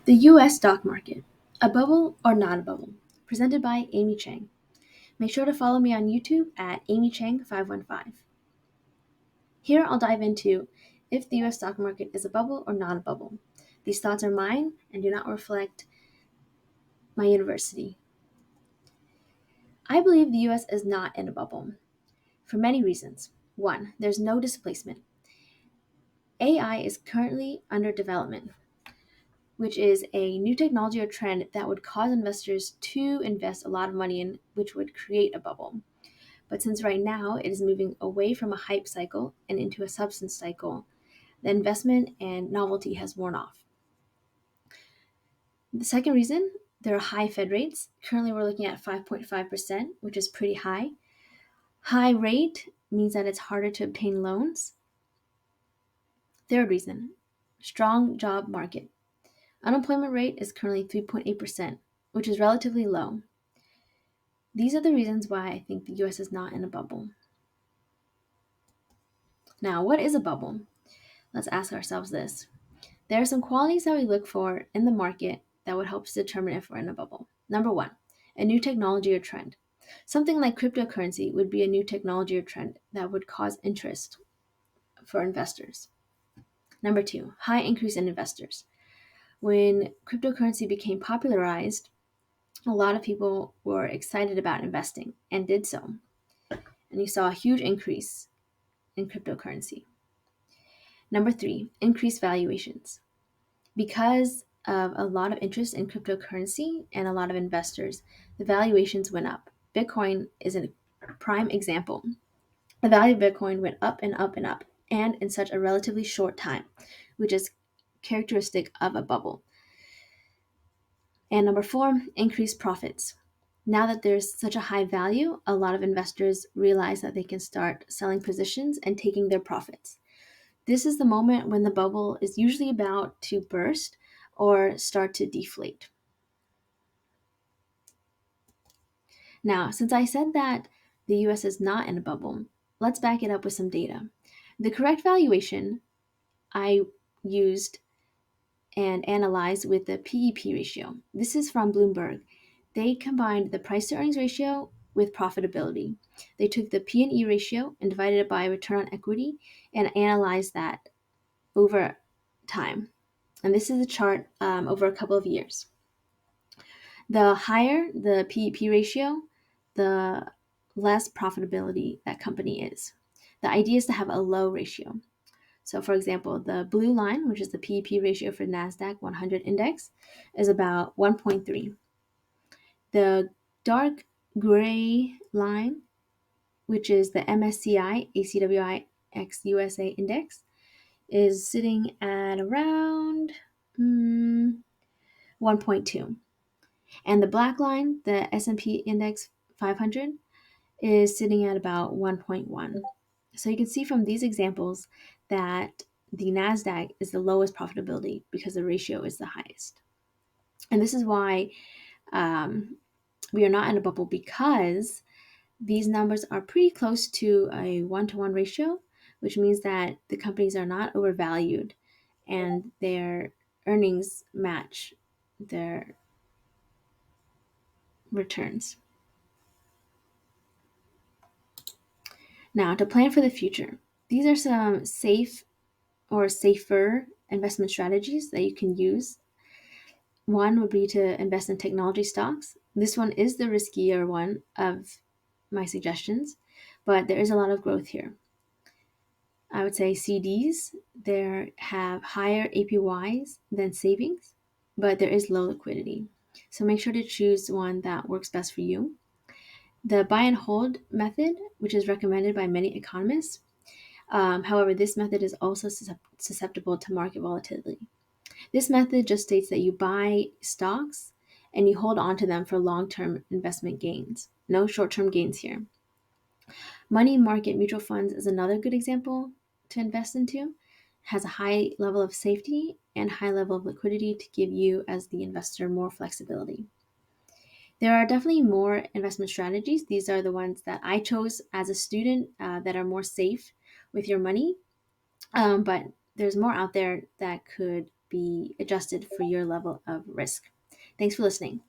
The US stock market, a bubble or not a bubble, presented by Amy Chang. Make sure to follow me on YouTube at AmyChang515. Here I'll dive into if the US stock market is a bubble or not a bubble. These thoughts are mine and do not reflect my university. I believe the US is not in a bubble for many reasons. One, there's no displacement. AI is currently under development, which is a new technology or trend that would cause investors to invest a lot of money in, which would create a bubble. But since right now it is moving away from a hype cycle and into a substance cycle, the investment and novelty has worn off. The second reason, there are high Fed rates. Currently, we're looking at 5.5%, which is pretty high. High rate means that it's harder to obtain loans. Third reason, strong job market. Unemployment rate is currently 3.8%, which is relatively low. These are the reasons why I think the US is not in a bubble. Now, what is a bubble? Let's ask ourselves this. There are some qualities that we look for in the market that would help us determine if we're in a bubble. Number one, a new technology or trend. Something like cryptocurrency would be a new technology or trend that would cause interest for investors. Number two, high increase in investors. When cryptocurrency became popularized, a lot of people were excited about investing and did so. And you saw a huge increase in cryptocurrency. Number three, increased valuations. Because of a lot of interest in cryptocurrency and a lot of investors, the valuations went up. Bitcoin is a prime example. The value of Bitcoin went up and up and up, and in such a relatively short time, which is characteristic of a bubble. And number four, increased profits. Now that there's such a high value, a lot of investors realize that they can start selling positions and taking their profits. This is the moment when the bubble is usually about to burst or start to deflate. Now, since I said that the US is not in a bubble, let's back it up with some data. The correct valuation I used and analyzed with the PEP ratio. This is from Bloomberg. They combined the price to earnings ratio with profitability. They took the P/E ratio and divided it by return on equity and analyzed that over time. And this is a chart over a couple of years. The higher the PEP ratio, the less profitability that company is. The idea is to have a low ratio. So for example, the blue line, which is the PEP ratio for NASDAQ 100 index, is about 1.3. The dark gray line, which is the MSCI ACWI X USA index, is sitting at around 1.2. And the black line, the S&P index 500, is sitting at about 1.1. So you can see from these examples that the NASDAQ is the lowest profitability because the ratio is the highest. And this is why we are not in a bubble, because these numbers are pretty close to a 1-to-1 ratio, which means that the companies are not overvalued and their earnings match their returns. Now, to plan for the future, these are some safe or safer investment strategies that you can use. One would be to invest in technology stocks. This one is the riskier one of my suggestions, but there is a lot of growth here. I would say CDs, they have higher APYs than savings, but there is low liquidity. So make sure to choose one that works best for you. The buy and hold method, which is recommended by many economists. However, this method is also susceptible to market volatility. This method just states that you buy stocks and you hold on to them for long-term investment gains. No short-term gains here. Money market mutual funds is another good example to invest into. It has a high level of safety and high level of liquidity to give you as the investor more flexibility. There are definitely more investment strategies. These are the ones that I chose as a student that are more safe with your money. But there's more out there that could be adjusted for your level of risk. Thanks for listening.